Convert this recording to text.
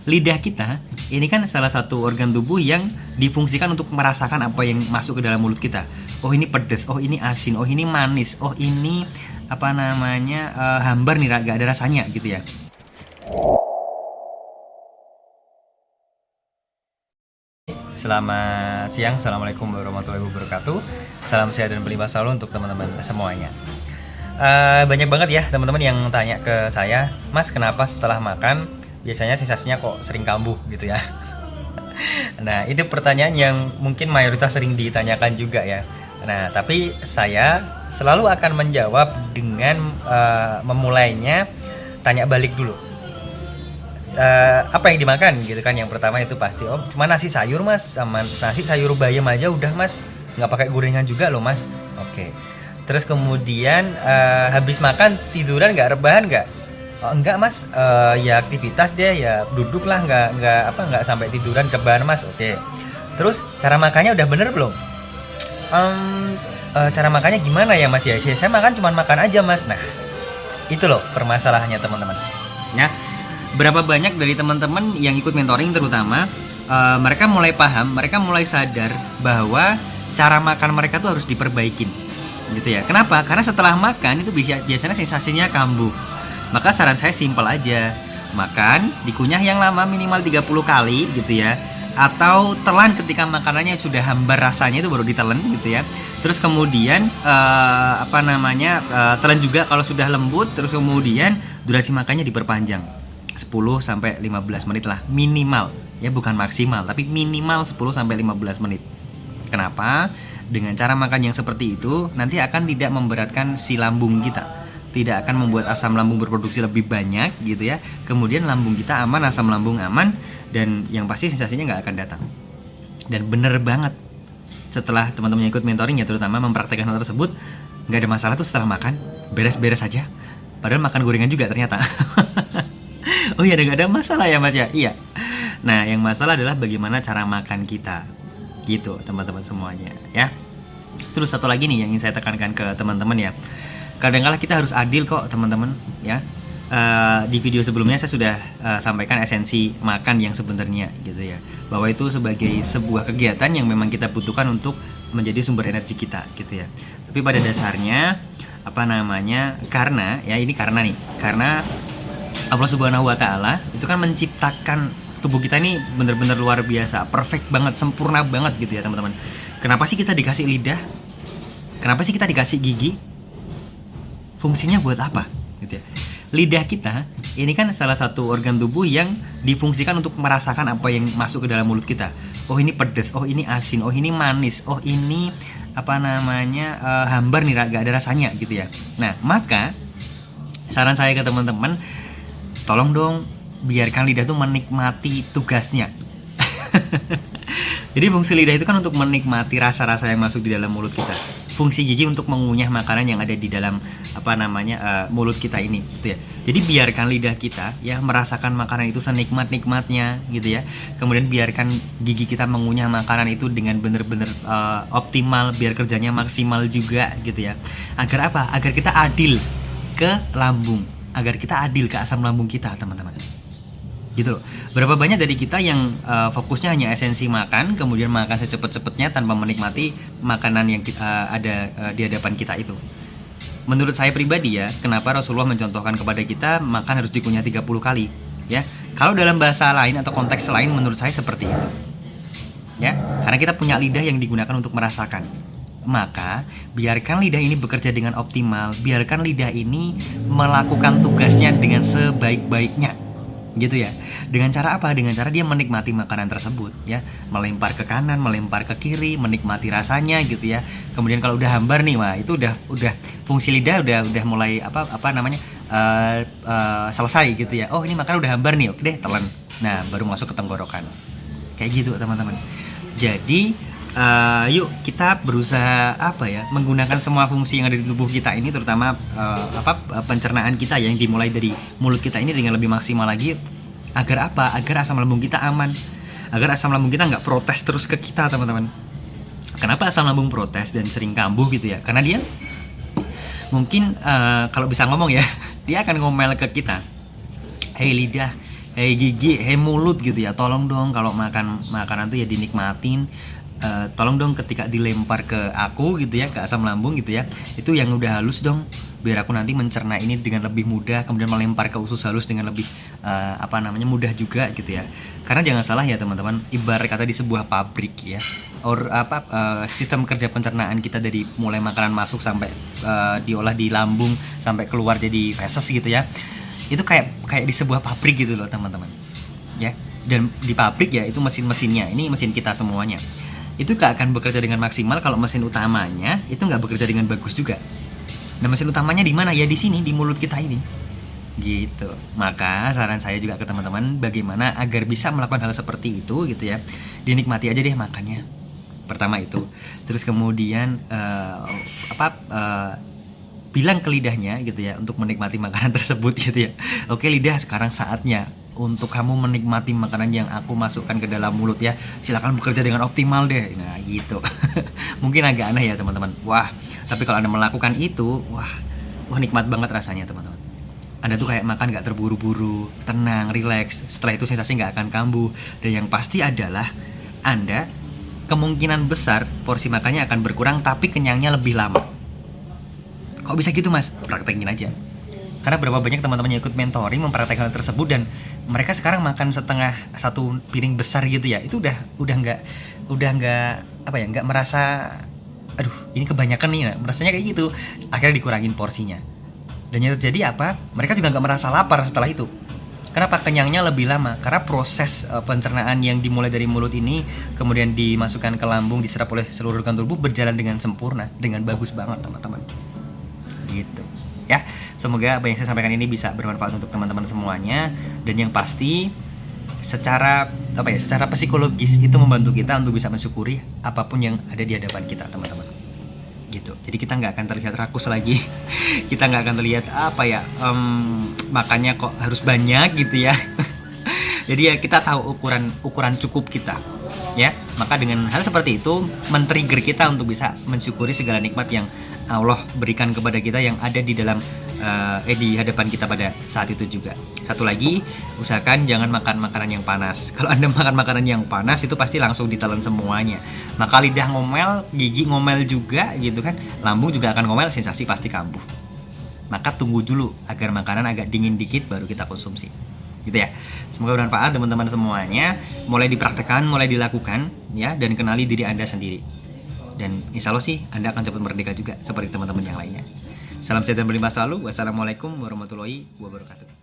Lidah kita ini kan salah satu organ tubuh yang difungsikan untuk merasakan apa yang masuk ke dalam mulut kita. Oh ini pedas, oh ini asin, oh ini manis, oh ini apa namanya hambar nih, gak ada rasanya gitu ya. Selamat siang, assalamualaikum warahmatullahi wabarakatuh. Salam sehat dan berlimpah selalu untuk teman-teman semuanya. Banyak banget ya teman-teman yang tanya ke saya, Mas kenapa setelah makan biasanya sensasinya kok sering kambuh gitu ya. Nah itu pertanyaan yang mungkin mayoritas sering ditanyakan juga ya. Nah tapi saya selalu akan menjawab dengan memulainya tanya balik dulu. Apa yang dimakan gitu kan. Yang pertama itu pasti cuma nasi sayur mas, sama nasi sayur bayam aja udah mas, nggak pakai gorengan juga loh mas. Oke. Terus kemudian habis makan tiduran nggak, rebahan nggak? Oh, enggak mas, ya aktivitas deh, ya duduk lah, nggak sampai tiduran rebahan mas. Oke. Terus cara makannya udah bener belum? Cara makannya gimana ya mas ya? Saya makan cuma makan aja mas. Nah itu loh permasalahannya teman-teman. Ya. Berapa banyak dari teman-teman yang ikut mentoring terutama mereka mulai paham, mereka mulai sadar bahwa cara makan mereka tuh harus diperbaikin gitu ya. Kenapa? Karena setelah makan itu biasanya sensasinya kambuh. Maka saran saya simpel aja, makan dikunyah yang lama minimal 30 kali gitu ya, atau telan ketika makanannya sudah hambar rasanya itu baru ditelan gitu ya. Terus kemudian telan juga kalau sudah lembut. Terus kemudian durasi makannya diperpanjang 10 sampai 15 menit lah minimal ya, bukan maksimal tapi minimal 10 sampai 15 menit. Kenapa? Dengan cara makan yang seperti itu nanti akan tidak memberatkan si lambung kita, tidak akan membuat asam lambung berproduksi lebih banyak gitu ya. Kemudian lambung kita aman, asam lambung aman, dan yang pasti sensasinya nggak akan datang. Dan bener banget, setelah teman-teman yang ikut mentoring ya terutama mempraktekkan hal tersebut, nggak ada masalah tuh setelah makan, beres-beres aja. Padahal makan gorengan juga ternyata. Oh iya, nggak ada masalah ya mas ya? Iya. Nah yang masalah adalah bagaimana cara makan kita gitu teman-teman semuanya ya. Terus satu lagi nih yang ingin saya tekankan ke teman-teman ya, kadang-kala kita harus adil kok teman-teman ya. Di video sebelumnya saya sudah sampaikan esensi makan yang sebenarnya gitu ya, bahwa itu sebagai sebuah kegiatan yang memang kita butuhkan untuk menjadi sumber energi kita gitu ya. Tapi pada dasarnya karena Allah Subhanahu wa Ta'ala itu kan menciptakan tubuh kita ini benar-benar luar biasa, perfect banget, sempurna banget gitu ya teman-teman. Kenapa sih kita dikasih lidah? Kenapa sih kita dikasih gigi? Fungsinya buat apa? Gitu ya. Lidah kita ini kan salah satu organ tubuh yang difungsikan untuk merasakan apa yang masuk ke dalam mulut kita. Oh ini pedas, oh ini asin, oh ini manis, oh ini hambar nih, gak ada rasanya gitu ya. Nah maka saran saya ke teman-teman, tolong dong biarkan lidah itu menikmati tugasnya. Jadi fungsi lidah itu kan untuk menikmati rasa-rasa yang masuk di dalam mulut kita. Fungsi gigi untuk mengunyah makanan yang ada di dalam mulut kita ini gitu ya. Jadi biarkan lidah kita ya merasakan makanan itu senikmat-nikmatnya gitu ya. Kemudian biarkan gigi kita mengunyah makanan itu dengan benar-benar optimal, biar kerjanya maksimal juga gitu ya. Agar apa? Agar kita adil ke lambung, agar kita adil ke asam lambung kita teman-teman. Gitu loh. Berapa banyak dari kita yang fokusnya hanya esensi makan, kemudian makan secepat-cepatnya tanpa menikmati makanan yang ada di hadapan kita itu. Menurut saya pribadi ya, kenapa Rasulullah mencontohkan kepada kita makan harus dikunyah 30 kali ya. Kalau dalam bahasa lain atau konteks lain menurut saya seperti itu. Ya, karena kita punya lidah yang digunakan untuk merasakan. Maka biarkan lidah ini bekerja dengan optimal, biarkan lidah ini melakukan tugasnya dengan sebaik-baiknya gitu ya. Dengan cara apa? Dengan cara dia menikmati makanan tersebut ya, melempar ke kanan, melempar ke kiri, menikmati rasanya gitu ya. Kemudian kalau udah hambar nih, wah itu udah fungsi lidah udah mulai selesai gitu ya. Oh ini makan udah hambar nih, oke deh telan. Nah baru masuk ke tenggorokan kayak gitu teman-teman. Jadi yuk kita berusaha menggunakan semua fungsi yang ada di tubuh kita ini, terutama pencernaan kita yang dimulai dari mulut kita ini dengan lebih maksimal lagi. Agar apa? Agar asam lambung kita aman, agar asam lambung kita nggak protes terus ke kita teman-teman. Kenapa asam lambung protes dan sering kambuh gitu ya? Karena dia mungkin kalau bisa ngomong ya, dia akan ngomel ke kita, hei lidah, hei gigi, hei mulut gitu ya, tolong dong kalau makan makanan tuh ya dinikmatin. Tolong dong ketika dilempar ke aku gitu ya, ke asam lambung gitu ya, itu yang udah halus dong, biar aku nanti mencerna ini dengan lebih mudah, kemudian melempar ke usus halus dengan lebih mudah juga gitu ya. Karena jangan salah ya teman-teman, ibarat kata di sebuah pabrik ya, sistem kerja pencernaan kita dari mulai makanan masuk sampai diolah di lambung sampai keluar jadi feses gitu ya, itu kayak di sebuah pabrik gitu loh teman-teman ya. Dan di pabrik ya itu mesin-mesinnya, ini mesin kita semuanya, itu gak akan bekerja dengan maksimal kalau mesin utamanya itu nggak bekerja dengan bagus juga. Nah, mesin utamanya di mana? Ya di sini, di mulut kita ini. Gitu. Maka saran saya juga ke teman-teman, bagaimana agar bisa melakukan hal seperti itu gitu ya. Dinikmati aja deh makannya. Pertama itu. Terus kemudian bilang ke lidahnya gitu ya untuk menikmati makanan tersebut gitu ya. Oke lidah, sekarang saatnya untuk kamu menikmati makanan yang aku masukkan ke dalam mulut ya. Silakan bekerja dengan optimal deh. Nah gitu. Mungkin agak aneh ya teman-teman. Wah, tapi kalau Anda melakukan itu, wah nikmat banget rasanya teman-teman. Anda tuh kayak makan gak terburu-buru, tenang, rileks. Setelah itu sensasi gak akan kambuh. Dan yang pasti adalah Anda kemungkinan besar porsi makannya akan berkurang, tapi kenyangnya lebih lama. Kok bisa gitu mas? Praktekin aja. Karena berapa banyak teman-teman yang ikut mentoring mempraktekkan hal tersebut, dan mereka sekarang makan satu piring besar gitu ya, itu udah nggak merasa aduh ini kebanyakan nih, nah, merasanya kayak gitu. Akhirnya dikurangin porsinya, dan yang terjadi apa, mereka juga nggak merasa lapar setelah itu. Kenapa? Kenyangnya lebih lama, karena proses pencernaan yang dimulai dari mulut ini kemudian dimasukkan ke lambung, diserap oleh seluruh organ tubuh berjalan dengan sempurna, dengan bagus banget teman-teman. Gitu ya, semoga apa yang saya sampaikan ini bisa bermanfaat untuk teman-teman semuanya, dan yang pasti secara psikologis itu membantu kita untuk bisa mensyukuri apapun yang ada di hadapan kita teman-teman. Gitu, jadi kita nggak akan terlihat rakus lagi. Kita nggak akan terlihat makannya kok harus banyak gitu ya. Jadi ya kita tahu ukuran cukup kita ya. Maka dengan hal seperti itu men-trigger kita untuk bisa mensyukuri segala nikmat yang Allah berikan kepada kita yang ada di dalam di hadapan kita pada saat itu juga. Satu lagi, usahakan jangan makan makanan yang panas. Kalau Anda makan makanan yang panas itu pasti langsung ditelan semuanya. Maka lidah ngomel, gigi ngomel juga gitu kan. Lambung juga akan ngomel, sensasi pasti kambuh. Maka tunggu dulu agar makanan agak dingin dikit baru kita konsumsi. Gitu ya. Semoga bermanfaat teman-teman semuanya. Mulai dipraktekkan, mulai dilakukan ya, dan kenali diri Anda sendiri. Dan insya Allah sih Anda akan cepat merdeka juga seperti teman-teman yang lainnya. Salam sehat dan berlimpah selalu. Wassalamualaikum warahmatullahi wabarakatuh.